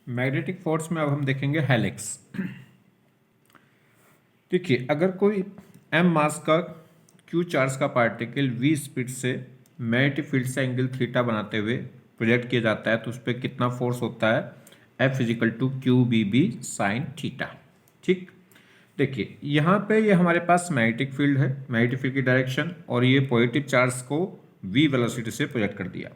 Magnetic force में अब हम देखेंगे हेलिक्स। देखिए, अगर कोई m मास का q चार्ज का पार्टिकल v स्पीड से मैग्नेटिक फील्ड से एंगल थीटा बनाते हुए प्रोजेक्ट किया जाता है तो उस पर कितना फोर्स होता है, F equal to Q B B sine theta. ठीक, देखिए यहाँ पे ये हमारे पास मैग्नेटिक फील्ड है, मैग्नेटिक फील्ड की डायरेक्शन, और ये पॉजिटिव चार्ज को v वेलोसिटी से प्रोजेक्ट कर दिया।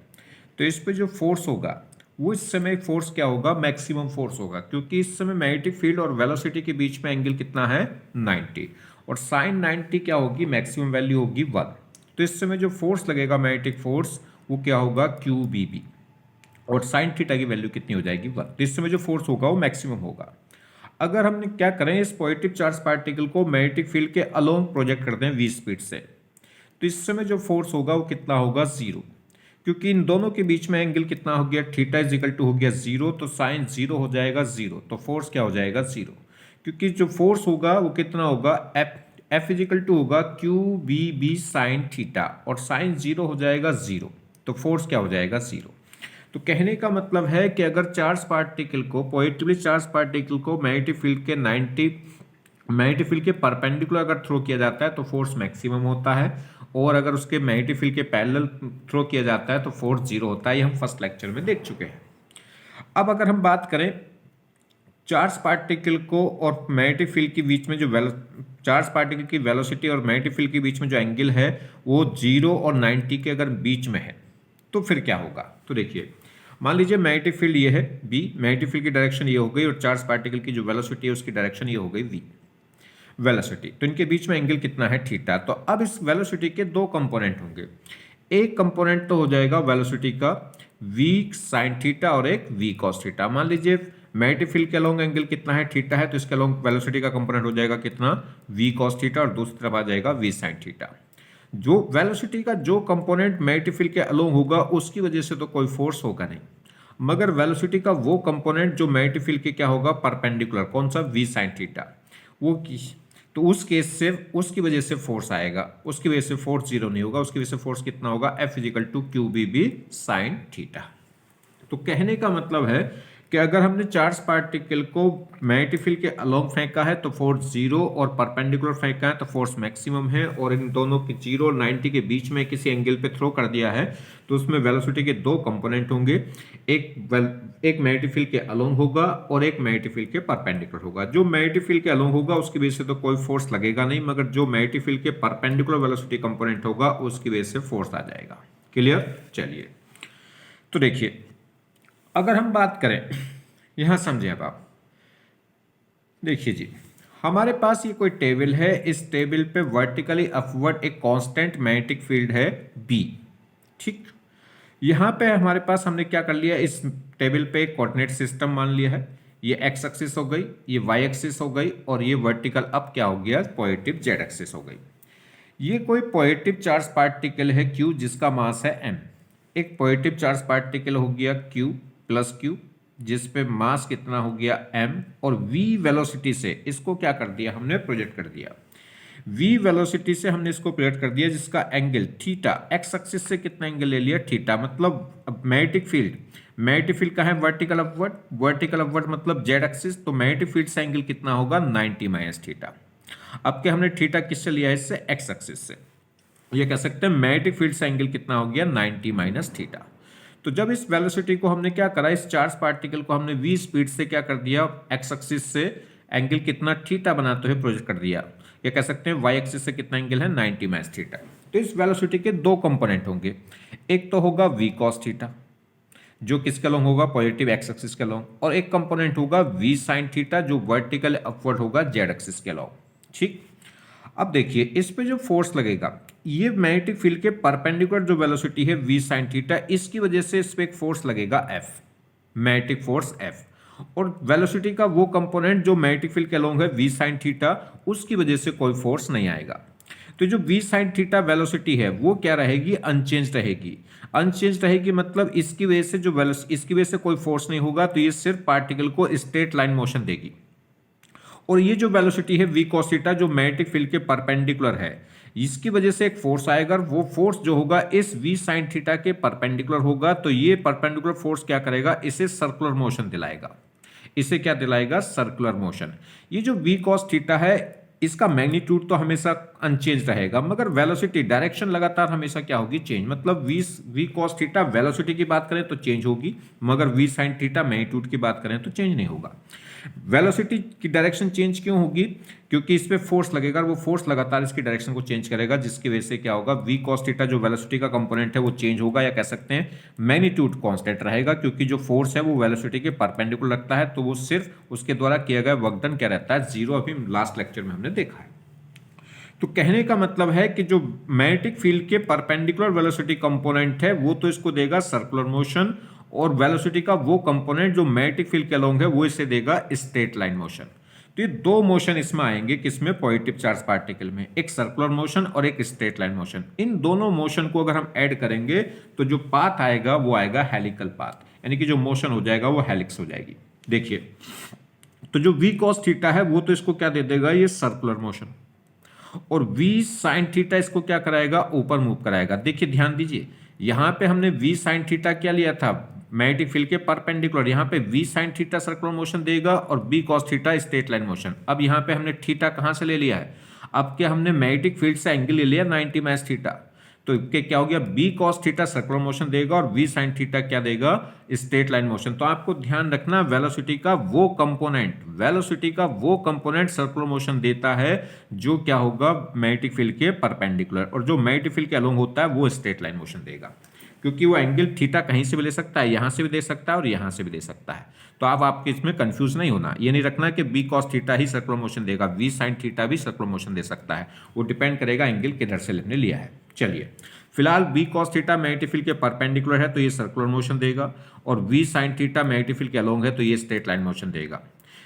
तो इस पे जो फोर्स होगा वो इस समय फोर्स क्या होगा, मैक्सिमम फोर्स होगा, क्योंकि इस समय मैग्नेटिक फील्ड और वेलोसिटी के बीच में एंगल कितना है 90, और साइन 90 क्या होगी, मैक्सिमम वैल्यू होगी 1। तो इस समय जो फोर्स लगेगा मैग्नेटिक फोर्स वो क्या होगा क्यू बी बी, और साइन थीटा की वैल्यू कितनी हो जाएगी 1। तो इस समय जो फोर्स होगा वो मैक्सिमम होगा। अगर हमने क्या करें, इस पॉजिटिव चार्ज पार्टिकल को मैग्नेटिक फील्ड के अलोंग प्रोजेक्ट कर दें v स्पीड से, तो इस समय जो फोर्स होगा वो कितना होगा 0, क्योंकि इन दोनों के बीच में एंगल कितना हो गया, थीटा इज इक्वल टू हो गया 0, तो साइन 0 हो जाएगा 0, तो फोर्स क्या हो जाएगा 0, क्योंकि जो फोर्स होगा वो कितना होगा एफ इज इक्वल टू होगा Q B B sine theta, और साइन 0 हो जाएगा 0, तो फोर्स क्या हो जाएगा 0। तो कहने का मतलब है कि अगर चार्ज पार्टिकल को, पॉजिटिवली चार्ज पार्टिकल को मैग्नेटिक फील्ड के 90 मैग्नेटिक फील्ड के परपेंडिकुलर अगर थ्रो किया जाता है तो फोर्स मैक्सिमम होता है, और अगर उसके मैग्नेटिक फील्ड के पैरेलल थ्रो किया जाता है तो फोर्स 0 होता है। ये हम फर्स्ट लेक्चर में देख चुके हैं। अब अगर हम बात करें चार्ज पार्टिकल को और मैग्नेटिक फील्ड के बीच में जो चार्ज पार्टिकल की वेलोसिटी और मैग्नेटिक फील्ड के बीच में जो एंगल है वो 0 और 90 के अगर बीच में है तो फिर क्या होगा। तो देखिए, मान लीजिए मैग्नेटिक फील्ड ये है b, मैग्नेटिक फील्ड की डायरेक्शन ये हो गई, और चार्ज पार्टिकल की जो वेलोसिटी है उसकी डायरेक्शन ये हो गई v वेलोसिटी, तो इनके बीच में एंगल कितना है थीटा। तो अब इस वेलोसिटी के दो कंपोनेंट होंगे, एक कंपोनेंट तो हो जाएगा वेलोसिटी का v साइन थीटा और एक v cos थीटा। मान लीजिए मैग्नेटिक फील्ड के अलोंग एंगल कितना है थीटा है, तो इसके अलोंग वेलोसिटी का कंपोनेंट हो जाएगा कितना v cos थीटा, और दूसरी तरफ आ जाएगा v साइन थीटा। जो वेलोसिटी का जो कंपोनेंट मैग्नेटिक फील्ड के अलोंग होगा उसकी वजह से तो कोई फोर्स होगा नहीं, मगर वेलोसिटी का वो कंपोनेंट जो मैग्नेटिक फील्ड के क्या होगा परपेंडिकुलर, कौन सा, v साइन थीटा, वो की, तो उस केस से उसकी वजह से फोर्स आएगा, उसकी वजह से फोर्स 0 नहीं होगा, उसकी वजह से फोर्स कितना होगा F equal to Q B B sine theta. तो कहने का मतलब है कि अगर हमने चार्ज पार्टिकल को मैग्नेटिक फील्ड के अलोंग फेंका है तो फोर्स 0, और परपेंडिकुलर फेंका है तो फोर्स मैक्सिमम है, और इन दोनों के 0 और 90 के बीच में किसी एंगल पे थ्रो कर दिया है तो उसमें वेलोसिटी के दो कंपोनेंट होंगे, एक मैग्नेटिक फील्ड के अलोंग होगा और एक मैग्नेटिक फील्ड के परपेंडिकुलर होगा। जो मैग्नेटिक फील्ड के अलोंग होगा उसकी वजह से तो कोई फोर्स लगेगा नहीं, मगर जो मैग्नेटिक फील्ड के परपेंडिकुलर वेलोसिटी कंपोनेंट होगा उसकी वजह से फोर्स आ जाएगा। क्लियर, चलिए तो देखिए, अगर हम बात करें, यहां समझें अब आप देखिए जी, हमारे पास ये कोई टेबल है, इस टेबल पे वर्टिकली अपवर्ड एक कांस्टेंट मैग्नेटिक फील्ड है B। ठीक, यहां पे हमारे पास हमने क्या कर लिया, इस टेबल पे एक कोऑर्डिनेट सिस्टम मान लिया है, ये x एक्सिस हो गई, ये y एक्सिस हो गई, और ये वर्टिकल अप क्या हो गया, पॉजिटिव z एक्सिस हो गई। ये कोई पॉजिटिव चार्ज पार्टिकल है Q जिसका मास है m, एक पॉजिटिव चार्ज पार्टिकल हो गया Q प्लस Q जिस पे मास कितना हो गया m, और v वेलोसिटी से इसको क्या कर दिया हमने, प्रोजेक्ट कर दिया। v वेलोसिटी से हमने इसको प्रोजेक्ट कर दिया जिसका एंगल थीटा, x एक्सिस से कितना एंगल ले लिया थीटा, मतलब मैग्नेटिक फील्ड का है वर्टिकल अपवर्ड, मतलब z एक्सिस, तो मैग्नेटिक फील्ड से एंगल कितना होगा 90 माइनस थीटा। अब क्या हमने थीटा किससे लिया है, इससे x एक्सिस से, ये कह सकते हैं मैग्नेटिक फील्ड से एंगल कितना हो गया 90 माइनस थीटा। तो जब इस वेलोसिटी को हमने क्या करा, इस चार्ज पार्टिकल को हमने v स्पीड से क्या कर दिया, x एक्सिस से एंगल कितना थीटा बनाते हुए प्रोजेक्ट कर दिया, ये कह सकते हैं y एक्सिस से कितना एंगल है 90 माइनस थीटा। तो इस वेलोसिटी के दो कंपोनेंट होंगे, एक तो होगा v cos थीटा जो किसके अलोंग होगा, पॉजिटिव x एक्सिस के अलोंग, और एक कंपोनेंट होगा v sin थीटा जो वर्टिकल अपवर्ड होगा z एक्सिस के अलोंग। ठीक, अब देखिए इस पे जो फोर्स लगेगा, ये मैग्नेटिक फील्ड के परपेंडिकुलर जो वेलोसिटी है v sin थीटा, इसकी वजह से इस पे एक फोर्स लगेगा F, मैग्नेटिक फोर्स F, और वेलोसिटी का वो कंपोनेंट जो मैग्नेटिक फील्ड के अलोंग है v sin थीटा, उसकी वजह से कोई फोर्स नहीं आएगा। तो जो v sin थीटा वेलोसिटी है वो क्या रहेगी, अनचेंज रहेगी, मतलब इसकी वजह से इसकी वजह से कोई फोर्स नहीं होगा, तो ये सिर्फ पार्टिकल को स्ट्रेट लाइन मोशन देगी। और ये जो वेलोसिटी है v cos थीटा जो मैग्नेटिक फील्ड के परपेंडिकुलर है, इसकी वजह से एक फोर्स आएगा, वो फोर्स जो होगा इस v sin थीटा के परपेंडिकुलर होगा, तो ये परपेंडिकुलर फोर्स क्या करेगा, इसे सर्कुलर मोशन दिलाएगा। इसे क्या दिलाएगा, सर्कुलर मोशन। ये जो v cos थीटा है इसका मैग्नीट्यूड तो हमेशा अनचेंज रहेगा, मगर वेलोसिटी डायरेक्शन लगातार हमेशा क्या होगी, चेंज। मतलब v cos थीटा वेलोसिटी की बात करें तो चेंज होगी, मगर v sin थीटा मैग्नीट्यूड की बात करें तो चेंज नहीं होगा। वेलोसिटी की डायरेक्शन चेंज क्यों होगी, क्योंकि इस पे फोर्स लगेगा और वो फोर्स लगातार इसकी डायरेक्शन को चेंज करेगा, जिसकी वजह से क्या होगा, v cos थीटा जो वेलोसिटी का कंपोनेंट है वो चेंज होगा, या कह सकते हैं मैग्नीट्यूड कांस्टेंट रहेगा, क्योंकि जो फोर्स है वो वेलोसिटी के परपेंडिकुलर लगता है, तो वो सिर्फ उसके द्वारा किया गया वर्क डन क्या रहता है, जीरो। अभी लास्ट लेक्चर में हमने देखा है। तो कहने का मतलब है कि जो मैग्नेटिक फील्ड के परपेंडिकुलर वेलोसिटी कंपोनेंट है वो तो इसको देगा सर्कुलर मोशन, और वेलोसिटी का वो कंपोनेंट जो मैग्नेटिक फील्ड के अलोंग है वो इसे देगा स्ट्रेट लाइन मोशन। तो ये दो मोशन इसमें आएंगे, किसमें, पॉजिटिव चार्ज पार्टिकल में, एक सर्कुलर मोशन और एक स्ट्रेट लाइन मोशन। इन दोनों मोशन को अगर हम ऐड करेंगे तो जो पाथ आएगा वो आएगा हेलिकल पाथ, यानी कि जो मोशन हो जाएगा वो हेलिक्स हो जाएगी। देखिए, तो जो v cos थीटा है वो तो इसको क्या दे देगा, ये सर्कुलर मोशन, और v sin थीटा इसको क्या कराएगा, ऊपर मूव कराएगा। देखिए ध्यान दीजिए, यहां पे हमने v sin थीटा क्या लिया था, मैग्नेटिक फील्ड के परपेंडिकुलर, यहां पे v sin theta circular motion देगा और b cos theta straight line motion. अब यहां पे हमने थीटा कहां से ले लिया है, अब क्या हमने मैग्नेटिक फील्ड से एंगल ले लिया 90 माइनस थीटा, तो क्या हो गया, b cos theta circular motion देगा और v sin थीटा क्या देगा, स्ट्रेट लाइन मोशन। तो आपको ध्यान रखना, वेलोसिटी का वो कंपोनेंट सर्कुलर मोशन देता है जो क्या होगा, मैग्नेटिक फील्ड के परपेंडिकुलर, और जो मैग्नेटिक फील्ड के अलोंग होता है वो स्ट्रेट लाइन मोशन देगा, क्योंकि वो एंगल थीटा कहीं से भी ले सकता है, यहां से भी दे सकता है और यहां से भी दे सकता है। तो आपके इसमें कंफ्यूज नहीं होना, ये नहीं रखना कि b cos थीटा ही सर्कुलर मोशन देगा, v sin थीटा भी सर्कुलर मोशन दे सकता है, वो डिपेंड करेगा एंगल किधर से हमने लिया है। चलिए, फिलहाल b cos theta magnetic field के परपेंडिकुलर है तो ये सर्कुलर मोशन देगा, और v sin theta magnetic field के अलोंग है तो ये स्ट्रेट लाइन मोशन देगा।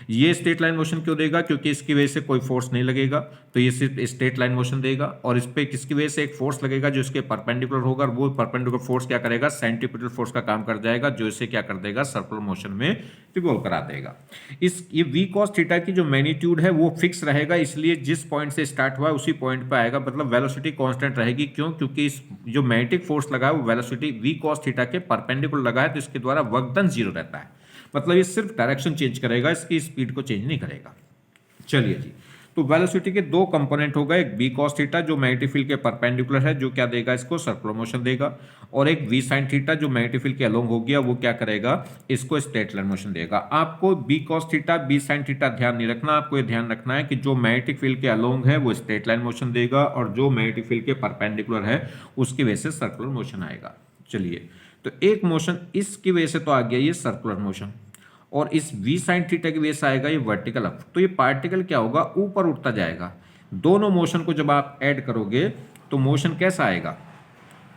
ये स्ट्रेट लाइन मोशन क्यों देगा, क्योंकि इसकी वजह से कोई फोर्स नहीं लगेगा, तो ये सिर्फ स्ट्रेट लाइन मोशन देगा, और इस पे किसकी वजह से एक फोर्स लगेगा जो इसके परपेंडिकुलर होगा, और वो परपेंडिकुलर फोर्स क्या करेगा, सेंट्रीपिटल फोर्स का काम कर जाएगा, जो इसे क्या कर देगा, सर्कुलर मोशन में रिवॉल्व करा देगा। ये v cos थीटा की जो मैग्नीट्यूड है वो फिक्स रहेगा, इसलिए जिस पॉइंट से स्टार्ट हुआ है उसी पॉइंट पे आएगा, मतलब वेलोसिटी कांस्टेंट रहेगी। क्यों, क्योंकि इस जो मैग्नेटिक फोर्स लगा है वो वेलोसिटी v cos थीटा के परपेंडिकुलर लगा है, तो इसके द्वारा वर्क डन जीरो रहता है, मतलब ये सिर्फ डायरेक्शन चेंज करेगा, इसकी स्पीड को चेंज नहीं करेगा। चलिए जी, तो वेलोसिटी के दो कंपोनेंट होगा, एक v cos थीटा जो मैग्नेटिक फील्ड के परपेंडिकुलर है, जो क्या देगा, इसको सर्कुलर मोशन देगा, और एक v sin थीटा जो मैग्नेटिक फील्ड के अलोंग हो गया, वो क्या करेगा, इसको स्ट्रेट लाइन मोशन देगा। आपको v cos theta v sin theta ध्यान नहीं रखना, आपको ये ध्यान रखना है कि जो मैग्नेटिक फील्ड के अलोंग है वो स्ट्रेट लाइन मोशन देगा, और जो मैग्नेटिक फील्ड के परपेंडिकुलर है उसकी वजह से सर्कुलर मोशन आएगा। चलिए, तो एक मोशन इसकी वजह से तो आ गया ये सर्कुलर मोशन, और इस v sin थीटा की वजह से आएगा ये वर्टिकल अप। तो ये पार्टिकल क्या होगा, ऊपर उठता जाएगा। दोनों मोशन को जब आप ऐड करोगे तो मोशन कैसा आएगा,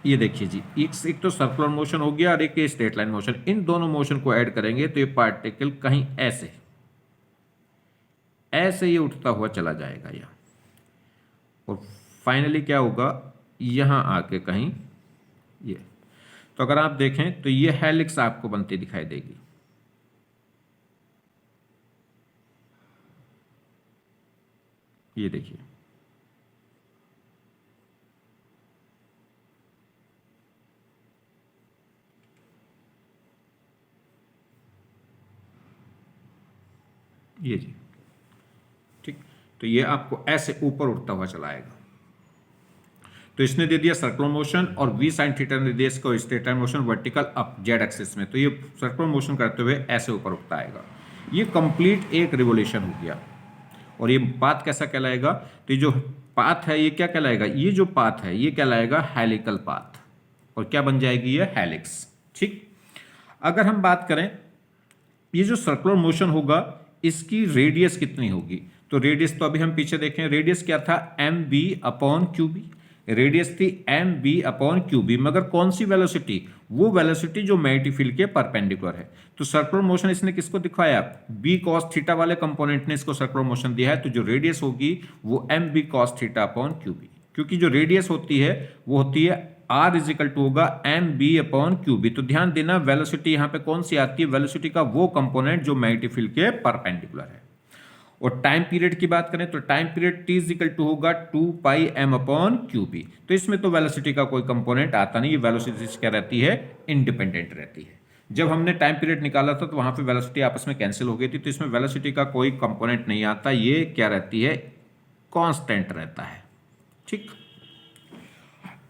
ये देखिए जी, एक तो सर्कुलर मोशन हो गया और एक स्ट्रेट लाइन मोशन। इन दोनों मोशन को ऐड करेंगे तो ये पार्टिकल कहीं ऐसे ऐसे ये उठता हुआ चला जाएगा यहाँ, और फाइनली क्या होगा, यहाँ आके कहीं ये। तो अगर आप देखें तो ये हेलिक्स आपको बनती दिखाई देगी। ये देखिए, ये जी, ठीक। तो ये आपको ऐसे ऊपर उठता हुआ चलाएगा। तो इसने दे दिया सर्कुलर मोशन, और v sin थीटा ने दिया इसको straight line motion vertical up Z axis में। तो ये सर्कुलर मोशन करते हुए ऐसे ऊपर उठता आएगा। ये कंप्लीट एक रिवोल्यूशन हो गया। और ये पाथ कैसा कहलाएगा, तो ये जो पाथ है ये क्या कहलाएगा, ये जो पाथ है ये कहलाएगा हेलिकल पाथ, और क्या बन जाएगी ये, हेलिक्स। ठीक, अगर हम बात करें ये जो सर्कुलर मोशन होगा इसकी रेडियस कितनी होगी, तो रेडियस तो अभी हम पीछे देखें, रेडियस क्या था, m B upon Q B, radius थी m B upon Q B, मगर कौन सी वेलोसिटी, वो वेलोसिटी जो मैग्नेटिक फील्ड के परपेंडिकुलर है। तो सर्कुलर मोशन इसने किसको दिखाया, बी कॉस थीटा वाले कंपोनेंट ने इसको सर्कुलर मोशन दिया है, तो जो रेडियस होगी वो M B cos theta upon Q B, क्योंकि जो रेडियस होती है वो होती है आर इजिकल टू होगा M B upon Q B. तो ध्यान देना, वेलोसिटी यहाँ पे कौन सी आती है, वेलोसिटी का वो कंपोनेंट जो मैग्नेटिक फील्ड के परपेंडिकुलर है। और टाइम पीरियड की बात करें तो time period t equal to होगा 2 pi m upon Q B. तो इसमें तो वेलोसिटी का कोई कंपोनेंट आता नहीं, ये वेलोसिटी क्या रहती है, इंडिपेंडेंट रहती है। जब हमने टाइम पीरियड निकाला था तो वहां पे वेलोसिटी आपस में कैंसिल हो गई थी, तो इसमें वेलोसिटी का कोई कंपोनेंट नहीं आता, ये क्या रहती है, कांस्टेंट रहता है। ठीक,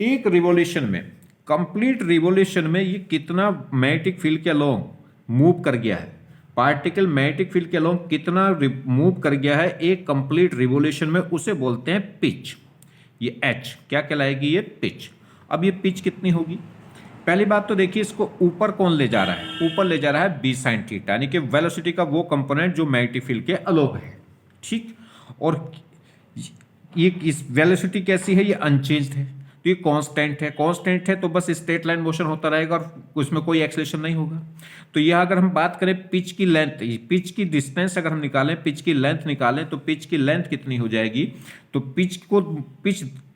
एक रिवॉल्यूशन में, कंप्लीट रिवॉल्यूशन में ये कितना मैग्नेटिक फील्ड के अलोंग मूव कर गया है, पार्टिकल मैग्नेटिक फील्ड के अलोंग कितना मूव कर गया है एक कंप्लीट रिवॉल्यूशन में, उसे बोलते हैं पिच। ये एच क्या कहलाएगी, ये पिच। अब ये पिच कितनी होगी, पहली बात तो देखिए इसको ऊपर कौन ले जा रहा है, ऊपर ले जा रहा है बी साइन थीटा, यानी कि वेलोसिटी का वो कंपोनेंट जो मैग्नेटिक फील्ड के अलोंग है। ठीक, और ये इस वेलोसिटी कैसी है, ये अनचेंज्ड है, तो ये कांस्टेंट है, कांस्टेंट है तो बस स्ट्रेट लाइन मोशन होता रहेगा और उसमें कोई एक्सेलरेशन नहीं होगा। तो यह अगर हम बात करें पिच की लेंथ, पिच की डिस्टेंस अगर हम निकालें, पिच की लेंथ निकालें, तो पिच की लेंथ कितनी हो जाएगी, तो पिच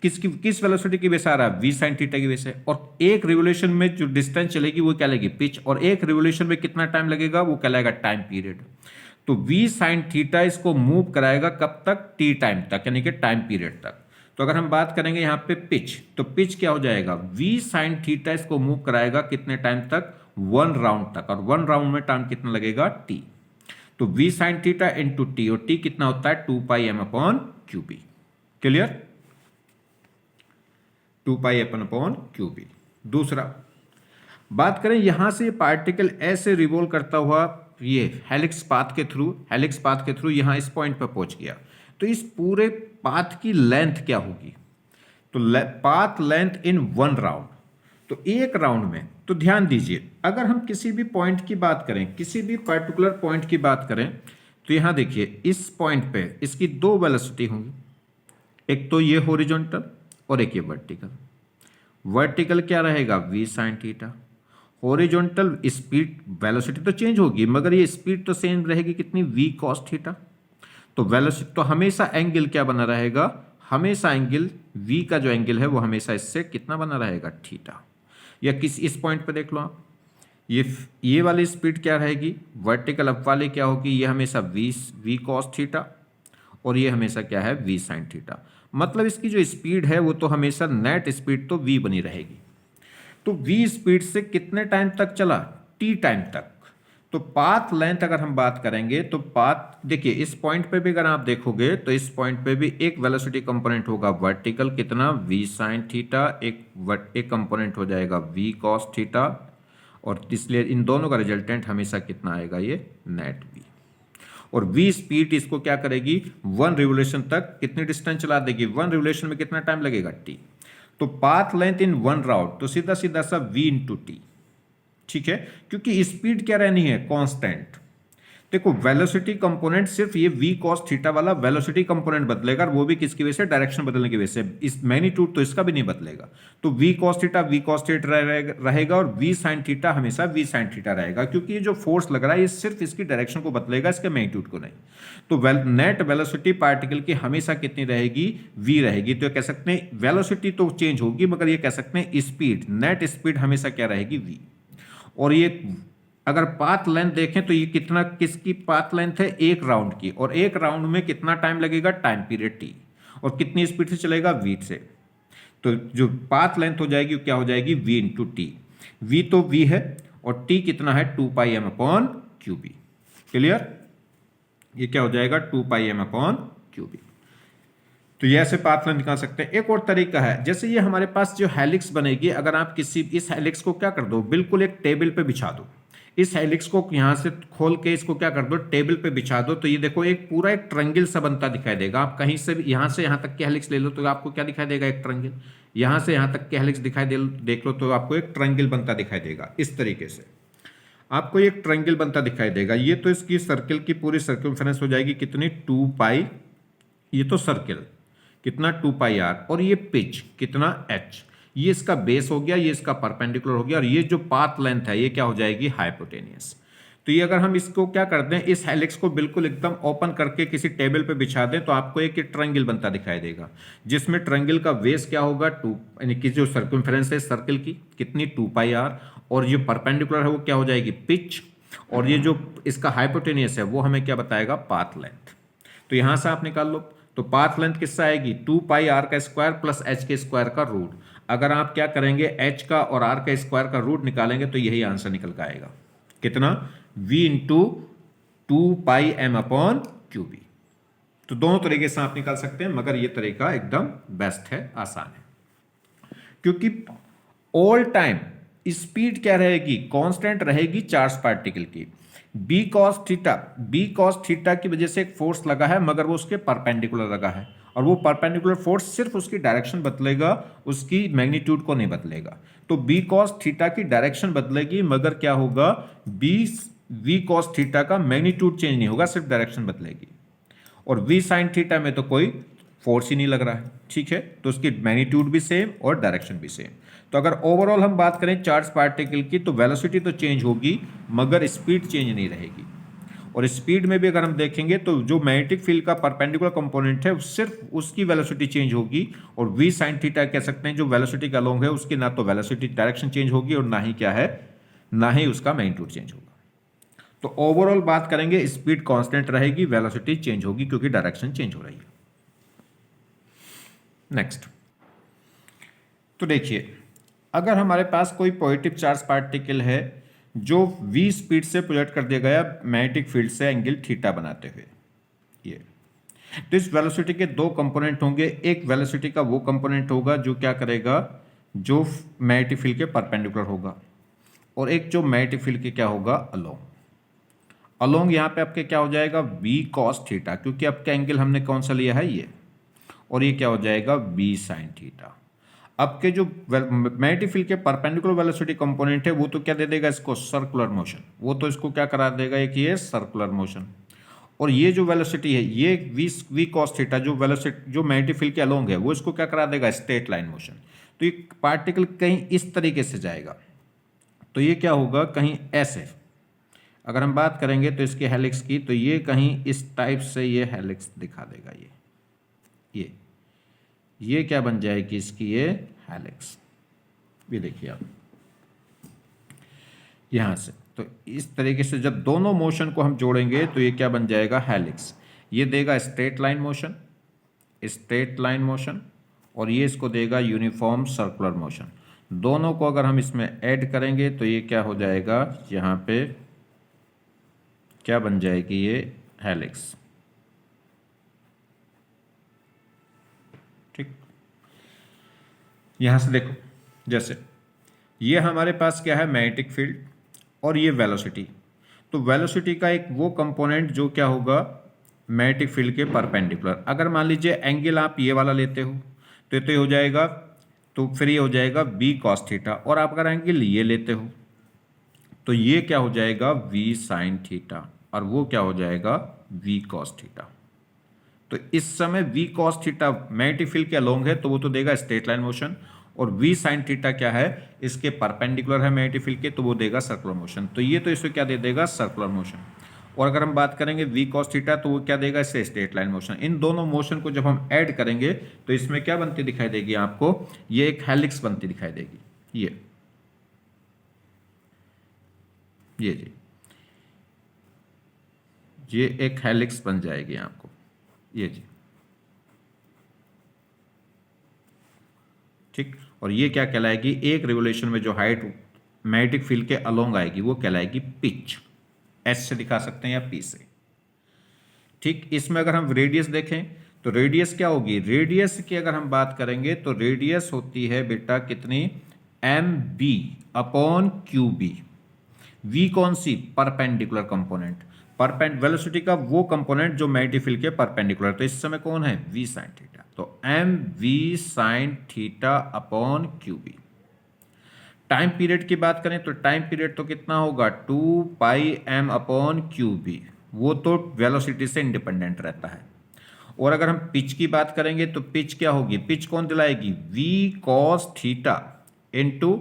किस वेलोसिटी की बेस आ रहा है, वी साइन थीटा की बेस है, और एक रिवोल्यूशन में जो डिस्टेंस चलेगी वो क्या लगेगी, पिच, और एक रिवोल्यूशन में कितना टाइम लगेगा, वो कहलाएगा टाइम पीरियड। तो वी साइन थीटा इसको मूव कराएगा कब तक, टी टाइम तक, यानी कि टाइम पीरियड तक। तो अगर हम बात करेंगे यहाँ पे पिच, तो पिच क्या हो जाएगा, वी साइन थीटा इसको मूव कराएगा कितने टाइम तक, 1 राउंड तक, और 1 राउंड में टाइम कितना लगेगा, टी। तो v sign theta into t, और टी कितना होता है, 2 pi m upon Q B. Clear, 2 pi upon Q B. दूसरा बात करें, यहां से पार्टिकल ऐसे रिवॉल्व करता हुआ ये हेलिक्स पाथ के थ्रू यहां इस पॉइंट पर पहुंच गया, तो इस पूरे पाथ की लेंथ क्या होगी, तो पाथ लेंथ इन 1 राउंड, तो एक राउंड में, तो ध्यान दीजिए अगर हम किसी भी पॉइंट की बात करें, किसी भी पर्टिकुलर पॉइंट की बात करें, तो यहां देखिए इस पॉइंट पे इसकी 2 वेलोसिटी होंगी, एक तो ये हॉरिजॉन्टल और एक ये वर्टिकल। वर्टिकल क्या रहेगा, V sign theta, horizontal speed velocity तो चेंज होगी मगर ये स्पीड तो सेम रहेगी, कितनी, वी कॉस थीटा। तो वेलोसिटी तो हमेशा एंगल क्या बना रहेगा, हमेशा एंगल v का जो एंगल है वो हमेशा इससे कितना बना रहेगा, थीटा। या किस इस पॉइंट पे देख लो आप, ये वाली स्पीड क्या रहेगी, वर्टिकल अप वाले क्या होगी, ये हमेशा v कॉस थीटा, और ये हमेशा क्या है, v साइन थीटा। मतलब इसकी जो स्पीड है वो तो हमेशा नेट स्पीड तो v बनी रहेगी। तो v स्पीड से कितने टाइम तक चला, t टाइम तक। तो पाथ लेंथ अगर हम बात करेंगे, तो पाथ देखिए इस पॉइंट पे भी अगर आप देखोगे तो इस पॉइंट पे भी एक वेलोसिटी कंपोनेंट होगा वर्टिकल, कितना, v साइन थीटा, एक कंपोनेंट हो जाएगा v कॉस थीटा, और इसलिए इन दोनों का रिजल्टेंट हमेशा कितना आएगा, ये नेट v। और v स्पीड इसको क्या करेगी, 1 रिवोल्यूशन तक कितनी डिस्टेंस चला देगी, 1 रिवोल्यूशन में कितना टाइम लगेगा, t। तो पाथ लेंथ इन 1 राउंड, तो सीधा सीधा सा v इंटू टी। ठीक है, क्योंकि स्पीड क्या रहनी है, कांस्टेंट। देखो वेलोसिटी कंपोनेंट सिर्फ ये v cos थीटा वाला वेलोसिटी कंपोनेंट बदलेगा, और वो भी किसकी वजह से, डायरेक्शन बदलने की वजह से, इस मैग्नीट्यूड तो इसका भी नहीं बदलेगा। तो v cos थीटा रहेगा, और v sin थीटा हमेशा v sin थीटा रहेगा, क्योंकि ये जो फोर्स लग रहा है ये सिर्फ इसकी डायरेक्शन को बदलेगा, इसके मैग्नीट्यूड को नहीं। तो नेट वेलोसिटी पार्टिकल की हमेशा कितनी रहेगी, v रहेगी। तो कह सकते हैं वेलोसिटी तो चेंज होगी मगर ये कह सकते हैं स्पीड, नेट स्पीड हमेशा क्या रहेगी, v। और ये अगर पाथ लेंथ देखें तो ये कितना, किसकी पाथ लेंथ है, एक राउंड की, और एक राउंड में कितना टाइम लगेगा, टाइम पीरियड t, और कितनी स्पीड से चलेगा, v से। तो जो पाथ लेंथ हो जाएगी क्या हो जाएगी, v इंटू टी। v तो v है और t कितना है, 2 pi m upon Q B. Clear, ये क्या हो जाएगा, 2 pi m upon Q B. तो ये ऐसे पाथ लेंथ निकाल सकते हैं। एक और तरीका है, जैसे ये हमारे पास जो हेलिक्स बनेगी, अगर आप किसी इस हेलिक्स को क्या कर दो, बिल्कुल एक टेबल पे बिछा दो, इस हेलिक्स को यहां से खोल के इसको क्या कर दो, टेबल पे बिछा दो, तो ये देखो एक पूरा एक ट्रायंगल सा बनता दिखाई देगा। आप कहीं से भी यहां से यहां तक के हेलिक्स ले लो तो आपको क्या दिखाई देगा, एक ट्रायंगल। यहां से यहां तक के हेलिक्स दिखाई देख लो तो आपको एक ट्रायंगल बनता दिखाई देगा। इस तरीके से आपको एक ट्रायंगल बनता दिखाई देगा। ये तो इसकी सर्किल की पूरी सर्कमफेरेंस हो जाएगी कितनी, 2 पाई, ये तो सर्किल कितना, 2 पाई आर, और ये पिच कितना, h। ये इसका बेस हो गया, ये इसका परपेंडिकुलर हो गया, और ये जो पाथ लेंथ है ये क्या हो जाएगी, हाइपोटेनियस। तो ये अगर हम इसको क्या कर दें, इस हेलिक्स को बिल्कुल एकदम ओपन करके किसी टेबल पे बिछा दें, तो आपको एक ट्रायंगल बनता दिखाई देगा, जिसमें ट्रायंगल का बेस क्या होगा, 2, यानी कि जो सर्कमफेरेंस है सर्किल की कितनी, 2 पाई आर, और जो परपेंडिकुलर है वो क्या हो जाएगी, पिच, और ये जो इसका हाइपोटेनियस है वो हमें क्या बताएगा, पाथ लेंथ। तो यहां से आप निकाल लो, तो पाथ लेंथ किससे आएगी, 2 पाई आर का स्क्वायर प्लस h के स्क्वायर का रूट। अगर आप क्या करेंगे, h का और r का स्क्वायर का रूट निकालेंगे तो यही आंसर निकल के आएगा। कितना, v इंटू 2πm/qb। तो दोनों तरीके से आप निकाल सकते हैं, मगर ये तरीका एकदम बेस्ट है, आसान है, क्योंकि ऑल टाइम स्पीड क्या रहेगी, कांस्टेंट रहेगी चार्ज पार्टिकल की। बी कॉस थीटा की वजह से एक फोर्स लगा है, मगर वो उसके परपेंडिकुलर लगा है, और वो परपेंडिकुलर फोर्स सिर्फ उसकी डायरेक्शन बदलेगा, उसकी मैग्नीट्यूड को नहीं बदलेगा। तो बी कॉस थीटा की डायरेक्शन बदलेगी, मगर क्या होगा, वी कॉस थीटा का मैग्नीट्यूड चेंज नहीं होगा, सिर्फ डायरेक्शन बदलेगी। और वी साइन थीटा में तो कोई फोर्स ही नहीं लग रहा है, ठीक है, तो उसकी मैग्नीट्यूड भी सेम और डायरेक्शन भी सेम। तो अगर ओवरऑल हम बात करें चार्ज पार्टिकल की, तो वेलोसिटी तो चेंज होगी, मगर स्पीड चेंज नहीं रहेगी। और स्पीड में भी अगर हम देखेंगे तो जो मैग्नेटिक फील्ड का परपेंडिकुलर कंपोनेंट है, सिर्फ उसकी वेलोसिटी चेंज होगी, और वी साइन थीटा कह सकते हैं जो वेलोसिटी का अलोंग है, उसकी ना तो वेलोसिटी डायरेक्शन चेंज होगी, और ना ही क्या है, ना ही उसका मैग्नीट्यूड चेंज होगा। तो ओवरऑल बात करेंगे, स्पीड कांस्टेंट रहेगी, वेलोसिटी चेंज होगी क्योंकि डायरेक्शन चेंज हो रही है। नेक्स्ट, तो देखिए, अगर हमारे पास कोई पॉजिटिव चार्ज पार्टिकल है जो v स्पीड से प्रोजेक्ट कर दिया गया मैग्नेटिक फील्ड से एंगल थीटा बनाते हुए, ये, तो इस वेलोसिटी के दो कंपोनेंट होंगे। एक वेलोसिटी का वो कंपोनेंट होगा जो क्या करेगा, जो मैग्नेटिक फील्ड के परपेंडिकुलर होगा, और एक जो मैग्नेटिक फील्ड के क्या होगा, अलोंग। अलोंग यहाँ पे आपके क्या हो जाएगा, v cos थीटा, क्योंकि आपका एंगल हमने कौन सा लिया है, ये, और ये क्या हो जाएगा, v sin थीटा। अब के जो मैग्नेटिक फील्ड के परपेंडिकुलर वेलोसिटी कंपोनेंट है, वो तो क्या दे देगा इसको, सर्कुलर मोशन, वो तो इसको क्या करा देगा, एक ये सर्कुलर मोशन। और ये जो वेलोसिटी है, ये v cos थीटा, जो वेलोसिटी जो मैग्नेटिक फील्ड के अलोंग है, वो इसको क्या करा देगा, स्ट्रेट लाइन मोशन। तो ये पार्टिकल कहीं इस तरीके से जाएगा, तो ये क्या होगा, कहीं ऐसे। अगर हम बात करेंगे तो इसके हेलिक्स की, तो ये कहीं इस टाइप से ये हेलिक्स दिखा देगा, ये क्या बन जाएगी इसकी, ये हेलिक्स। ये देखिए आप यहां से, तो इस तरीके से जब दोनों मोशन को हम जोड़ेंगे तो ये क्या बन जाएगा, हेलिक्स। ये देगा स्ट्रेट लाइन मोशन, और ये इसको देगा यूनिफॉर्म सर्कुलर मोशन। दोनों को अगर हम इसमें ऐड करेंगे तो ये क्या हो जाएगा, यहाँ पे क्या बन जाएगी, ये हेलिक्स। ठीक, यहां से देखो, जैसे ये हमारे पास क्या है, मैग्नेटिक फील्ड, और ये वेलोसिटी। तो वेलोसिटी का एक वो कंपोनेंट जो क्या होगा, मैग्नेटिक फील्ड के परपेंडिकुलर। अगर मान लीजिए एंगल आप ये वाला लेते हो, तो ये हो जाएगा, तो फिर ये हो जाएगा v cos थीटा। और आप अगर एंगल ये लेते हो तो ये क्या हो जाएगा, v sin थीटा, और वो क्या हो जाएगा, v cos थीटा। तो इस समय v cos theta magnetic field के अलोंग है, तो वो तो देगा स्ट्रेट लाइन मोशन, और v sin थीटा क्या है, इसके परपेंडिकुलर है मैग्नेटिक फील्ड के, तो वो देगा सर्कुलर मोशन। तो ये तो इसे क्या दे देगा, सर्कुलर मोशन। और अगर हम बात करेंगे v cos थीटा, तो वो क्या देगा, इससे स्ट्रेट लाइन मोशन। इन दोनों मोशन को जब हम ऐड करेंगे तो इसमें क्या बनती दिखाई देगी आपको, ये एक हेलिक्स बनती दिखाई देगी, ये जी, ये एक हेलिक्स बन जाएगी आपको, ये जी, ठीक। और ये क्या कहलाएगी, एक रिवोल्यूशन में जो हाइट मैग्नेटिक फील्ड के अलोंग आएगी वो कहलाएगी पिच। एस से दिखा सकते हैं या पी से, ठीक। इसमें अगर हम रेडियस देखें तो रेडियस क्या होगी, रेडियस की अगर हम बात करेंगे तो रेडियस होती है बेटा कितनी, mb/qb। v कौन सी, परपेंडिकुलर कंपोनेंट, वेलोसिटी का वो कंपोनेंट जो मैग्नेटिक फील्ड के परपेंडिकुलर। तो इस समय कौन है, v sin थीटा, तो mv sin θ/qb। Time period की बात करें तो टाइम पीरियड तो कितना होगा, 2πm/qb, वो तो वेलोसिटी से इंडिपेंडेंट रहता है। और अगर हम पिच की बात करेंगे तो पिच क्या होगी, पिच कौन दिलाएगी, v cos theta into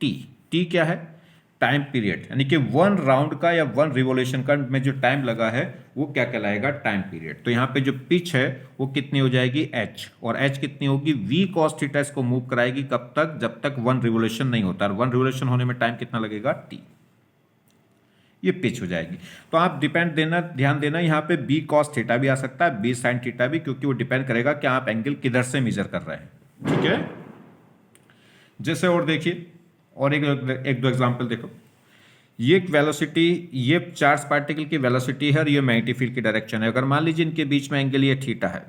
T क्या है, टाइम पीरियड, यानी कि वन राउंड का या वन रिवोल्यूशन का में जो टाइम लगा है वो क्या कहलाएगा, टाइम पीरियड। तो यहाँ पे जो पिच है वो कितनी हो जाएगी, h, और h कितनी होगी, v cos थीटा इसको मूव कराएगी कब तक, जब तक वन रिवोल्यूशन नहीं होता, और वन रिवोल्यूशन होने में टाइम कितना लगेगा, t। ये पिच हो जाएगी। तो आप ध्यान देना यहाँ पे b cos थीटा भी आ सकता है, b sin थीटा भी, क्योंकि वो डिपेंड करेगा कि आप एंगल किधर से मेजर कर रहे हैं, ठीक है। जैसे और देखिए, और एक दो एग्जाम्पल देखो। ये वेलोसिटी, ये चार्ज पार्टिकल की वेलोसिटी है और ये मैग्नेटिक फील्ड की डायरेक्शन है। अगर मान लीजिए इनके बीच में एंगल ये थीटा है,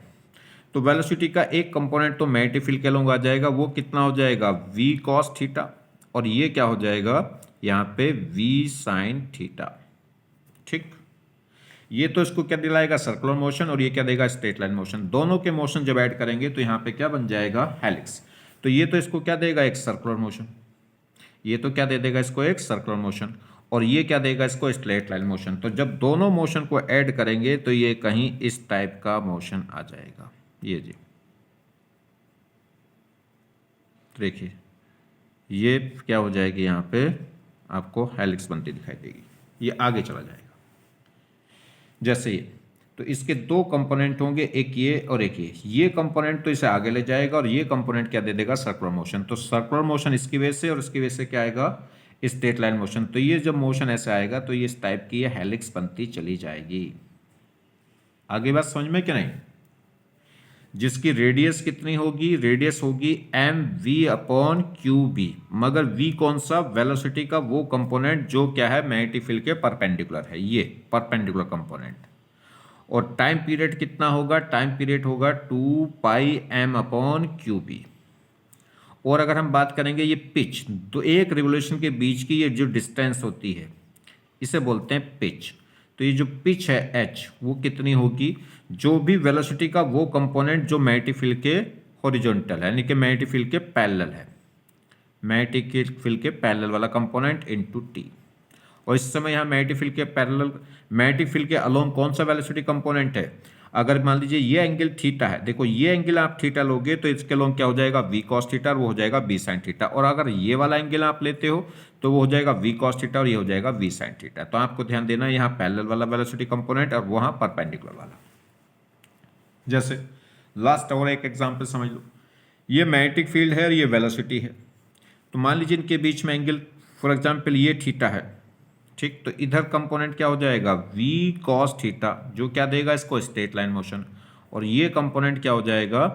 तो वेलोसिटी का एक कंपोनेंट तो मैग्नेटिक फील्ड के अलोंग आ जाएगा, वो कितना हो जाएगा v cos थीटा, और ये क्या हो जाएगा यहाँ पे v sin थीटा। ठीक, ये तो इसको क्या दिलाएगा, सर्कुलर मोशन, और ये क्या देगा, स्ट्रेट लाइन मोशन। दोनों के मोशन जब ऐड करेंगे तो यहाँ पे क्या बन जाएगा, हेलिक्स। तो ये तो इसको क्या देगा, एक सर्कुलर मोशन, ये तो क्या दे देगा इसको, एक सर्कुलर मोशन, और ये क्या देगा इसको, स्ट्रेट लाइन मोशन। तो जब दोनों मोशन को ऐड करेंगे तो ये कहीं इस टाइप का मोशन आ जाएगा। ये जी देखिए, ये क्या हो जाएगी, यहाँ पे आपको हेलिक्स बनती दिखाई देगी, ये आगे चला जाएगा जैसे ये। तो इसके दो कंपोनेंट होंगे, एक ये और एक ये कंपोनेंट तो इसे आगे ले जाएगा, और ये कंपोनेंट क्या दे देगा, सर्कुलर मोशन। तो सर्कुलर मोशन इसकी वजह से, और इसकी वजह से क्या आएगा, स्ट्रेट लाइन मोशन। तो ये जब मोशन ऐसे आएगा तो ये इस टाइप की ये हेलिक्स बनती चली जाएगी। आगे बात समझ में क्या नहीं, जिसकी रेडियस कितनी होगी, रेडियस होगी M V upon Q B, मगर वी कौन सा, वेलोसिटी का वो कंपोनेंट जो क्या है, मैग्नेटिक फील्ड के परपेंडिकुलर है, ये परपेंडिकुलर कंपोनेंट। और टाइम पीरियड कितना होगा, टाइम पीरियड होगा 2πm अपॉन क्यू बी। और अगर हम बात करेंगे ये पिच, तो एक रिवोल्यूशन के बीच की ये जो डिस्टेंस होती है इसे बोलते हैं पिच। तो ये जो पिच है h, वो कितनी होगी, जो भी वेलोसिटी का वो कंपोनेंट जो मैग्नेटिक फील्ड के हॉरिजॉन्टल है, यानी कि मैग्नेटिक फील्ड के पैरेलल है, मैग्नेटिक फील्ड के पैरेलल वाला कंपोनेंट इनटू t। और इस समय यहाँ मैग्नेटिक फील्ड के पैरेलल, मैग्नेटिक फील्ड के अलोंग कौन सा वेलोसिटी कंपोनेंट है, अगर मान लीजिए ये एंगल थीटा है, देखो ये एंगल आप थीटा लोगे तो इसके अलोंग क्या हो जाएगा, v cos थीटा, और वो हो जाएगा v sin थीटा। और अगर ये वाला एंगल आप लेते हो तो वो हो जाएगा v cos थीटा, और ये हो जाएगा v sin थीटा। तो आपको ध्यान देना है यहाँ पैरेलल वाला वेलोसिटी कंपोनेंट और वहाँ परपेंडिकुलर वाला। जैसे लास्ट और एक एग्जाम्पल समझ लो, ये मैग्नेटिक फील्ड है और ये वेलोसिटी है। तो मान लीजिए इनके बीच में एंगल फॉर एग्जाम्पल ये थीटा है, ठीक, तो इधर कंपोनेंट क्या हो जाएगा, v cos थीटा, जो क्या देगा इसको, स्ट्रेट लाइन मोशन। और ये कंपोनेंट क्या हो जाएगा,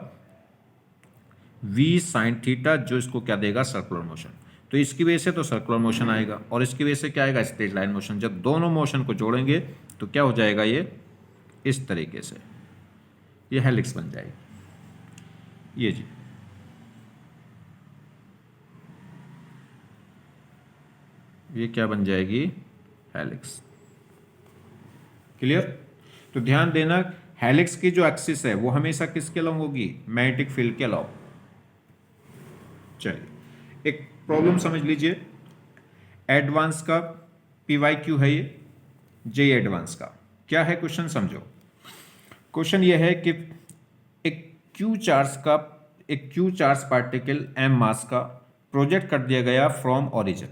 v sin थीटा, जो इसको क्या देगा, सर्कुलर मोशन। तो इसकी वजह से तो सर्कुलर मोशन आएगा, और इसकी वजह से क्या आएगा, स्ट्रेट लाइन मोशन। जब दोनों मोशन को जोड़ेंगे तो क्या हो जाएगा, ये इस तरीके से ये हेलिक्स बन जाएगी। ये जी ये क्या बन जाएगी, हेलिक्स। क्लियर। तो ध्यान देना, हेलिक्स की जो एक्सिस है वो हमेशा किसके अलोंग होगी, मैग्नेटिक फील्ड के अलोंग। चलिए एक प्रॉब्लम समझ लीजिए, एडवांस का PYQ है ये, जे एडवांस का क्या है क्वेश्चन, समझो। क्वेश्चन ये है कि एक Q charge particle m mass का प्रोजेक्ट कर दिया गया फ्रॉम ओरिजिन,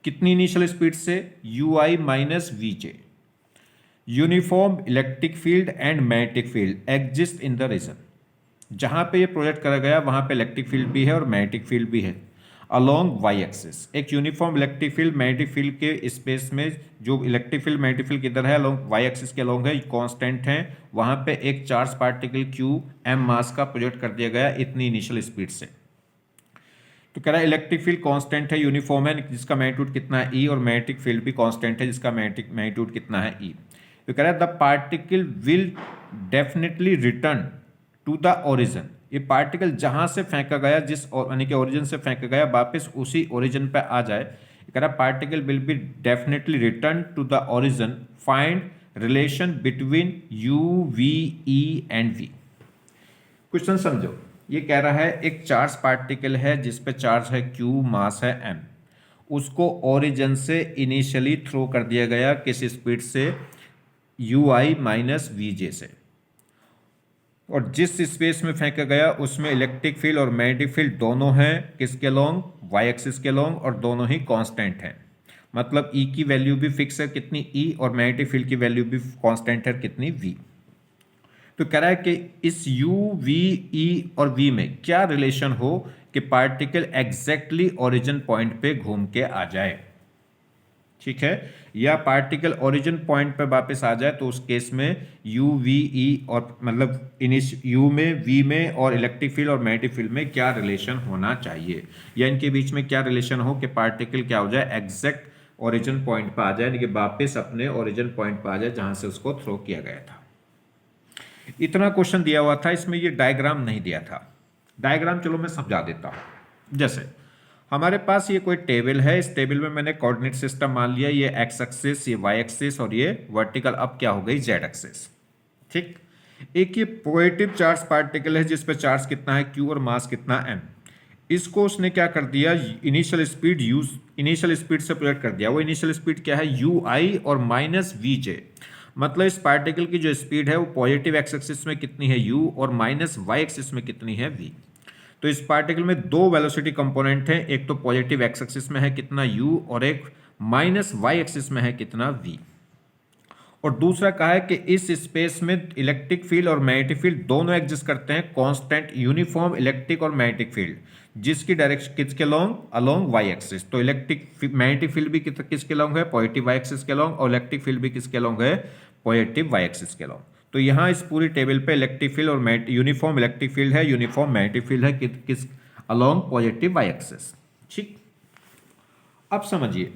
कितनी इनिशियल स्पीड से, ui minus vj। Uniform electric field and magnetic field exist in the region. जहां पे ये प्रोजेक्ट करा गया वहां पे इलेक्ट्रिक फील्ड भी है और मैग्नेटिक फील्ड भी है अलोंग वाई एक्सिस। एक uniform electric field magnetic field के स्पेस में, जो इलेक्ट्रिक फील्ड मैग्नेटिक फील्ड किधर है, अलोंग वाई एक्सिस के अलोंग है, कांस्टेंट है। वहां पे एक charge particle Q m mass का प्रोजेक्ट कर दिया गया इतनी इनिशियल स्पीड से। तो कह रहा है इलेक्ट्रिक फील्ड कांस्टेंट है, यूनिफॉर्म है, जिसका मैग्नीट्यूड कितना है E, और मैग्नेटिक फील्ड भी कांस्टेंट है, जिसका मैग्नीट्यूड कितना है E। तो कह रहा है the particle will definitely return to the origin. ये पार्टिकल जहां से फेंका गया, जिस यानी कि ओरिजिन से फेंका गया, वापस उसी ओरिजिन पे आ जाए। कह रहा है particle will be definitely return to the origin, find relation between U, V, E and V। Question समझो, ये कह रहा है एक चार्ज पार्टिकल है जिस पे चार्ज है Q, मास है m, उसको ओरिजिन से इनिशियली थ्रो कर दिया गया किस स्पीड से, ui माइनस vj से। और जिस स्पेस में फेंका गया उसमें इलेक्ट्रिक फील्ड और मैग्नेटिक फील्ड दोनों हैं किसके लॉन्ग, वाई एक्सिस के लॉन्ग, और दोनों ही कांस्टेंट हैं। मतलब E की वैल्यू भी फिक्स है कितनी E, और मैग्नेटिक फील्ड की वैल्यू भी कांस्टेंट है कितनी V। तो कह रहा है कि इस U, V, E और V में क्या रिलेशन हो कि पार्टिकल एग्जैक्टली ओरिजिन पॉइंट पे घूम के आ जाए, ठीक है, या पार्टिकल ओरिजिन पॉइंट पे वापस आ जाए। तो उस केस में U, V, E और मतलब U में, V में और इलेक्ट्रिक फील्ड और मैग्नेटिक फील्ड में क्या रिलेशन होना चाहिए, या इनके बीच में क्या रिलेशन हो कि पार्टिकल क्या हो जाए, एग्जैक्ट ओरिजिन पॉइंट पर आ जाए, यानी कि वापस अपने ओरिजिन पॉइंट पर आ जाए जहां से उसको थ्रो किया गया था। इतना क्वेश्चन दिया हुआ था, इसमें ये डायग्राम नहीं दिया था। डायग्राम चलो मैं समझा देता हूं। जैसे हमारे पास ये कोई टेबल है, इस टेबल में मैंने कोऑर्डिनेट सिस्टम मान लिया, ये एक्स एक्सिस, ये वाई एक्सिस और ये वर्टिकल अब क्या हो गई जेड एक्सिस। ठीक, एक ये पॉजिटिव चार्ज पार्टिकल है जिस पे चार्ज कितना है क्यू और मास कितना एम। इसको उसने क्या कर दिया, इनिशियल स्पीड से प्रोजेक्ट कर दिया। वो इनिशियल स्पीड क्या है, यू आई और माइनस वी जे। मतलब इस पार्टिकल की जो स्पीड है वो पॉजिटिव एक्स एक्सिस में कितनी है यू और माइनस वाई एक्सिस में कितनी है वी। तो इस पार्टिकल में दो वेलोसिटी कंपोनेंट हैं, एक तो पॉजिटिव एक्स एक्सिस में है कितना u और एक माइनस वाई एक्सिस में है कितना v। और दूसरा कहा है कि इस स्पेस में इलेक्ट्रिक फील्ड और मैग्नेटिक फील्ड दोनों एग्जिस्ट करते हैं, कांस्टेंट यूनिफॉर्म इलेक्ट्रिक और मैग्नेटिक फील्ड, जिसकी डायरेक्शन किसके अलोंग वाई एक्सिस। तो इलेक्ट्रिक मैग्नेटिक फील्ड भी किसके अलोंग है, पॉजिटिव वाई एक्सिस के अलोंग, और इलेक्ट्रिक फील्ड भी किसके अलोंग है, पॉजिटिव वाई एक्सिस के अलोंग। तो यहाँ इस पूरी टेबल पे इलेक्ट्रिक फील्ड और यूनिफॉर्म इलेक्ट्रिक फील्ड है, यूनिफॉर्म मैग्नेटिक फील्ड है किस अलोंग पॉजिटिव वाई एक्सिस। ठीक, अब समझिए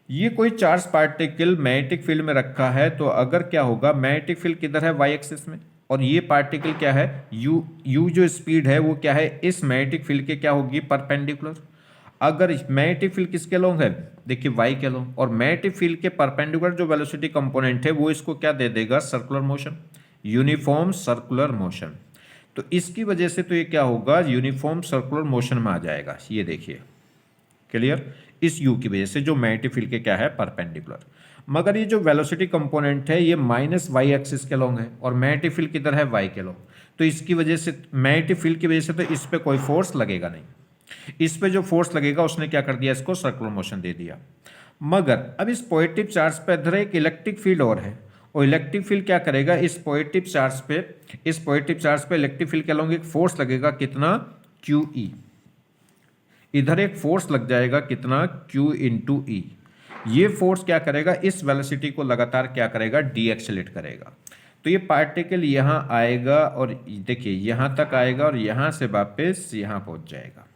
ये कोई चार्ज पार्टिकल मैग्नेटिक फील्ड में रखा है, तो अगर क्या होगा, मैग्नेटिक फील्ड किधर है, वाई एक्सिस में, और ये पार्टिकल क्या है, यू जो स्पीड है वो क्या है, इस मैग्नेटिक फील्ड के क्या होगी, परपेंडिकुलर। अगर मैग्नेटिक फील्ड किसके अलोंग है, देखिए वाई के अलोंग, और मैग्नेटिक फील्ड के परपेंडिकुलर जो वेलोसिटी कंपोनेंट है वो इसको क्या दे देगा, circular motion, uniform circular motion. तो इसकी वजह से तो ये क्या होगा, यूनिफॉर्म सर्कुलर मोशन में आ जाएगा। ये देखिए क्लियर, इस u की वजह से जो मैग्नेटिक फील्ड के क्या है, परपेंडिकुलर। मगर ये जो वेलोसिटी कंपोनेंट है ये माइनस वाई एक्सिस के अलोंग है और मैग्नेटिक फील्ड किधर है, वाई के अलोंग। तो इसकी वजह से मैग्नेटिक फील्ड की वजह से तो इस पे कोई फोर्स लगेगा नहीं, इस पे जो फोर्स लगेगा उसने क्या कर दिया, इसको सर्कुलर मोशन दे दिया। मगर अब इस पॉजिटिव चार्ज पे इधर एक इलेक्ट्रिक फील्ड और है, और इलेक्ट्रिक फील्ड क्या करेगा, इस पॉजिटिव चार्ज पे इलेक्ट्रिक फील्ड के अलोंग एक फोर्स लगेगा कितना, क्यू ई। इधर एक फोर्स लग जाएगा कितना, Q इंटू ई। ये फोर्स क्या करेगा, इस वेलोसिटी को लगातार क्या करेगा, डी एक्सेलेट करेगा। तो ये पार्टिकल यहां आएगा और देखिए यहां तक आएगा और यहां से वापस यहां पहुंच जाएगा।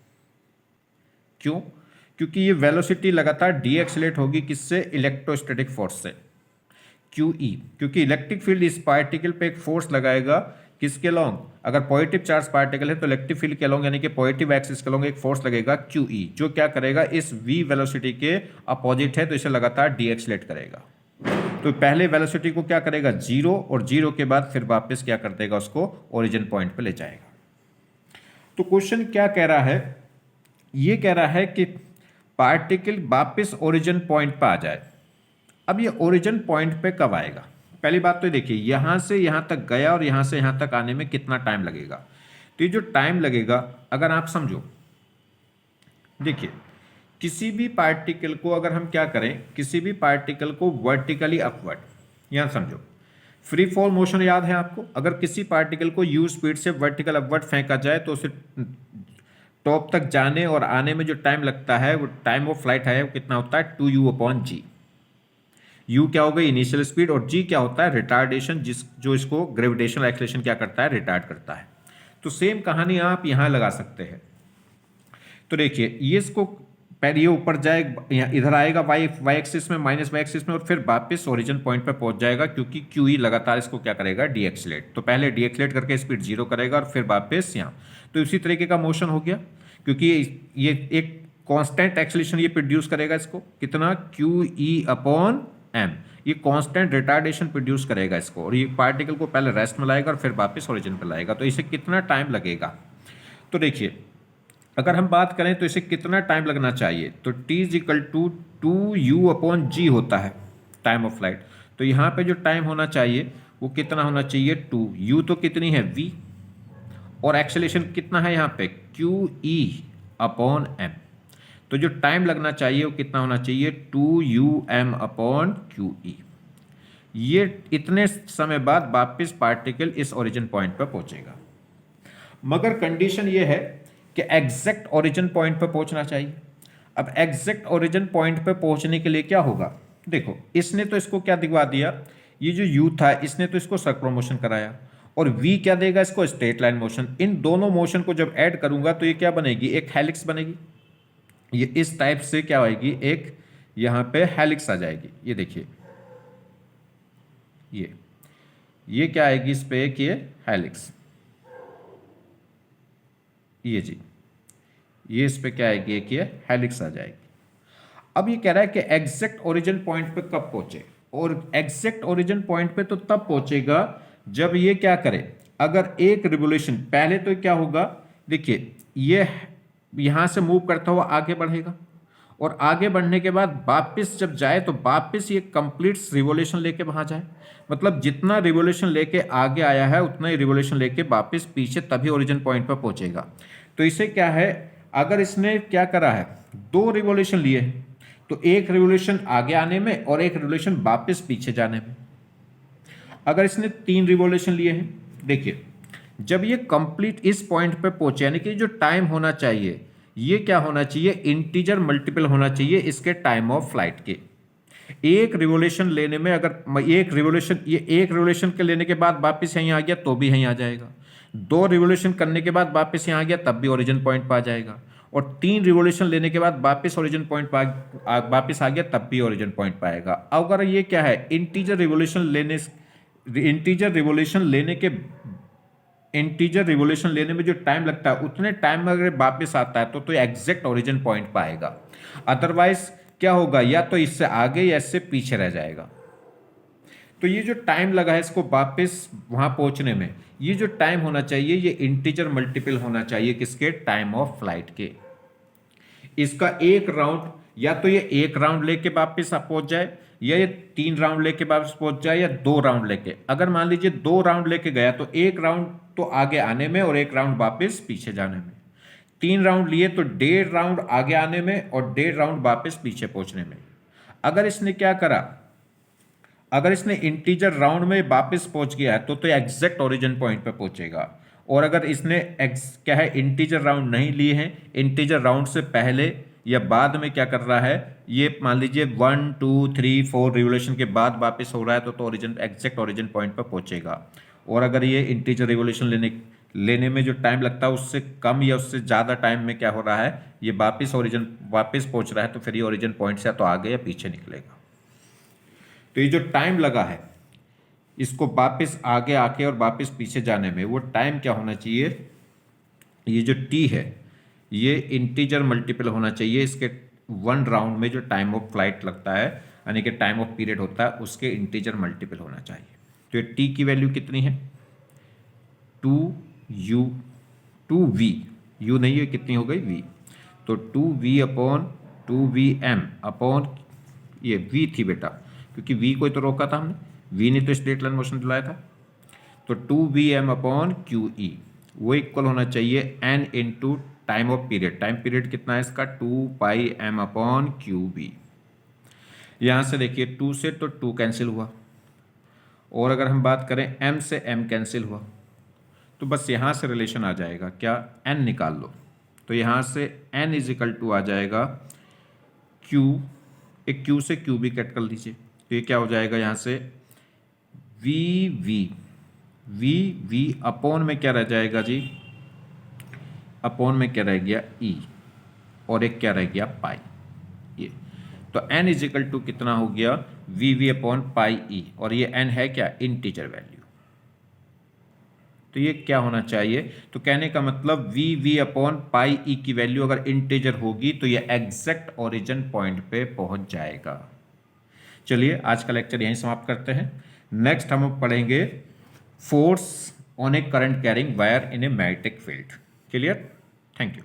क्यों, क्योंकि ये वेलोसिटी लगातार डी एक्सेलेट होगी किससे, इलेक्ट्रोस्टैटिक फोर्स से, क्यू ई। क्योंकि इलेक्ट्रिक फील्ड इस पार्टिकल पे एक फोर्स लगाएगा किसके अलोंग, अगर पॉजिटिव चार्ज पार्टिकल है तो इलेक्ट्रिक फील्ड के अलोंग यानी कि पॉजिटिव एक्सिस के अलोंग एक फोर्स लगेगा क्यू ई, जो क्या करेगा, इस v वेलोसिटी के अपोजिट है तो इसे लगातार डी एक्सेलेट करेगा। तो पहले वेलोसिटी को क्या करेगा, जीरो, और जीरो के बाद फिर वापस क्या कर देगा, उसको ओरिजिन पॉइंट पे ले जाएगा। तो क्वेश्चन क्या कह रहा है, ये कह रहा है कि पार्टिकल वापस ओरिजिन पॉइंट पर आ जाए। अब ये ओरिजिन पॉइंट पे कब आएगा, पहली बात तो देखिए यहां से यहां तक गया और यहां से यहां तक आने में कितना टाइम लगेगा। तो ये जो टाइम लगेगा अगर आप समझो, देखिए किसी भी पार्टिकल को अगर हम क्या करें, किसी भी पार्टिकल को वर्टिकली अपवर्ड, यहां समझो फ्री फॉल मोशन याद है आपको, अगर किसी पार्टिकल को यू स्पीड से वर्टिकल अपवर्ड फेंका जाए तो उसे टॉप तक जाने और आने में जो टाइम लगता है, वो टाइम ऑफ फ्लाइट है, वो कितना होता है, 2u/g। u क्या हो गई, इनिशियल स्पीड, और g क्या होता है, रिटार्डेशन, जो इसको ग्रेविटेशनल एक्सेलरेशन क्या करता है, रिटार्ड करता है। तो सेम कहानी आप यहां लगा सकते हैं। तो देखिए ये इसको पहले ये ऊपर जाएगा, इधर आएगा वाई एक्सिस में, माइनस वाई एक्सिस में, और फिर वापस ओरिजिन पॉइंट पे पहुंच जाएगा, क्योंकि क्यू ई लगातार इसको क्या करेगा, डी एक्सलेट। तो पहले डी एक्सलेट करके स्पीड जीरो करेगा और फिर वापस यहाँ। तो इसी तरीके का मोशन हो गया, क्योंकि ये एक कांस्टेंट एक्सेलरेशन ये प्रोड्यूस करेगा, इसको कितना, क्यू ई अपॉन एम। ये कांस्टेंट रिटार्डेशन प्रोड्यूस करेगा इसको, और ये पार्टिकल को पहले रेस्ट में लाएगा और फिर वापस ओरिजिन पर लाएगा। तो इसे कितना टाइम लगेगा, तो देखिए अगर हम बात करें तो इसे कितना टाइम लगना चाहिए, तो t = 2u/g होता है टाइम ऑफ फ्लाइट। तो यहाँ पे जो टाइम होना चाहिए वो कितना होना चाहिए, 2 u तो कितनी है, v, और एक्सेलरेशन कितना है यहाँ पे, QE/m। तो जो टाइम लगना चाहिए वो कितना होना चाहिए, 2um/QE। ये इतने समय बाद वापस पार्टिकल इस ओरिजिन पॉइंट पर पहुंचेगा। मगर कंडीशन ये है कि एग्जैक्ट ओरिजिन पॉइंट पर पहुंचना चाहिए। अब एग्जैक्ट ओरिजिन पॉइंट पर पहुंचने के लिए क्या होगा, देखो इसने तो इसको क्या दिखवा दिया, ये जो u था इसने तो इसको सर्कुलर मोशन कराया, और v क्या देगा इसको, स्ट्रेट लाइन मोशन। इन दोनों मोशन को जब ऐड करूंगा तो ये क्या बनेगी, एक हेलिक्स बनेगी। ये इस टाइप से क्या होगी, एक यहाँ पे हेलिक्स आ जाएगी। ये देखिए, ये क्या आएगी इस पे कि ये हेलिक्स, ये जी, ये इस पे क्या आएगी कि ये हेलिक्स आ जाएगी। अब ये कह रहा है कि एग्जैक्ट ओरिजिन पॉइंट पे कब पहुंचे, और एग्जैक्ट ओरिजिन पॉइंट पे तो तब पहुंचेगा जब ये क्या करे, अगर एक रिवोल्यूशन पहले तो क्या होगा, देखिए ये यहां से मूव करता हुआ आगे बढ़ेगा, और आगे बढ़ने के बाद वापस जब जाए तो वापस ये कंप्लीट रिवोल्यूशन लेके वहां जाए, मतलब जितना रिवोल्यूशन लेके आगे आया है उतना ही रिवोल्यूशन लेके वापस पीछे, तभी ओरिजिन पॉइंट पर पहुंचेगा। तो इसे क्या है, अगर इसने क्या करा है, 2 रिवोल्यूशन लिए, तो एक रिवोल्यूशन आगे आने में और एक रिवोल्यूशन वापस पीछे जाने में। अगर इसने 3 रिवोल्यूशन लिए हैं, देखिए जब ये कंप्लीट इस पॉइंट पे पहुंचे, यानी कि जो टाइम होना चाहिए ये क्या होना चाहिए, इंटीजर मल्टीपल होना चाहिए इसके टाइम ऑफ फ्लाइट के। एक रिवोल्यूशन लेने में अगर एक रिवोल्यूशन के लेने के बाद वापस यहीं आ गया तो भी यहीं आ जाएगा, 2 रिवोल्यूशन करने के बाद वापस यहां आ गया तब भी ओरिजिन पॉइंट पर आ जाएगा, और 3 रिवोल्यूशन लेने के बाद वापस ओरिजिन पॉइंट पर वापस आ गया तब भी ओरिजिन पॉइंट पर आएगा। अगर ये क्या है, इंटीजर रिवोल्यूशन लेने में जो टाइम लगता है उतने टाइम में अगर वापस आता है तो एग्जैक्ट ओरिजिन पॉइंट पर आएगा। अदरवाइज क्या होगा, या तो इससे आगे या इससे पीछे रह जाएगा। तो ये जो टाइम लगा है इसको वापस वहां पहुंचने में, ये जो टाइम होना चाहिए ये इंटीजर मल्टीपल होना चाहिए किसके, टाइम ऑफ फ्लाइट के। इसका एक राउंड, या तो ये 1 राउंड लेके वापस पहुंच जाए, या ये 3 राउंड लेके वापस पहुंच जाए, या 2 राउंड लेके। अगर मान लीजिए 2 राउंड लेके गया तो 1 राउंड तो आगे आने में और 1 राउंड वापस पीछे जाने में। 3 राउंड लिए तो 1.5 राउंड आगे आने में और 1.5 राउंड वापस पीछे पहुंचने में। अगर इसने क्या करा, अगर इसने इंटीजर राउंड में वापस पहुंच गया है तो एग्जैक्ट ओरिजिन पॉइंट पे पहुंचेगा। और अगर इसने क्या है, इंटीजर राउंड नहीं लिए हैं, इंटीजर राउंड से पहले या बाद में क्या कर रहा है, ये मान लीजिए 1 2 3 4 रिवोल्यूशन के बाद वापस हो रहा है तो ओरिजिन एग्जैक्ट ओरिजिन पॉइंट पर पहुंचेगा। और अगर ये इंटीजर रिवोल्यूशन लेने में जो टाइम लगता है उससे कम या उससे ज़्यादा टाइम में क्या हो रहा है, ये वापस पहुंच रहा है, तो फिर ये ओरिजिन पॉइंट से तो आगे या पीछे निकलेगा। तो ये जो टाइम लगा है इसको वापस आगे आके और वापस पीछे जाने में, वो टाइम क्या होना चाहिए, ये जो टी है ये इंटीजर मल्टीपल होना चाहिए इसके 1 राउंड में जो टाइम ऑफ फ्लाइट लगता है, यानी कि टाइम ऑफ पीरियड होता है उसके इंटीजर मल्टीपल होना चाहिए। तो ये टी की वैल्यू कितनी है, 2u 2v, u नहीं है, कितनी हो गई v, तो 2v अपॉन 2vm अपॉन ये v थी बेटा, क्योंकि v को ही तो रोका था हमने, v ने तो स्ट्रेट लाइन मोशन दिलाया था, तो 2vm अपॉन QE वो इक्वल होना चाहिए n into time of period. Time period कितना है इसका, 2πm अपॉन QB। यहां से देखिए 2 से तो 2 कैंसिल हुआ, और अगर हम बात करें m से m कैंसिल हुआ, तो बस यहां से रिलेशन आ जाएगा क्या, n निकाल लो, तो यहां से n इज इक्वल टू आ जाएगा q, एक q से q भी कट कर लीजिए, तो ये क्या हो जाएगा, यहां से v अपॉन में क्या रह जाएगा जी, अपॉन में क्या रह गया e, और एक क्या रह गया पाई, ये तो n इज इक्वल टू कितना हो गया, v अपॉन पाई e, और ये n है क्या, इंटीजर वैल्यू। तो ये क्या होना चाहिए, तो कहने का मतलब v अपॉन पाई ई की वैल्यू अगर इंटीजर होगी तो ये एग्जैक्ट ओरिजिन पॉइंट पे पहुंच जाएगा। चलिए आज का लेक्चर यहीं समाप्त करते हैं। नेक्स्ट हम पढ़ेंगे force on A current carrying wire in a magnetic field. Clear, thank you.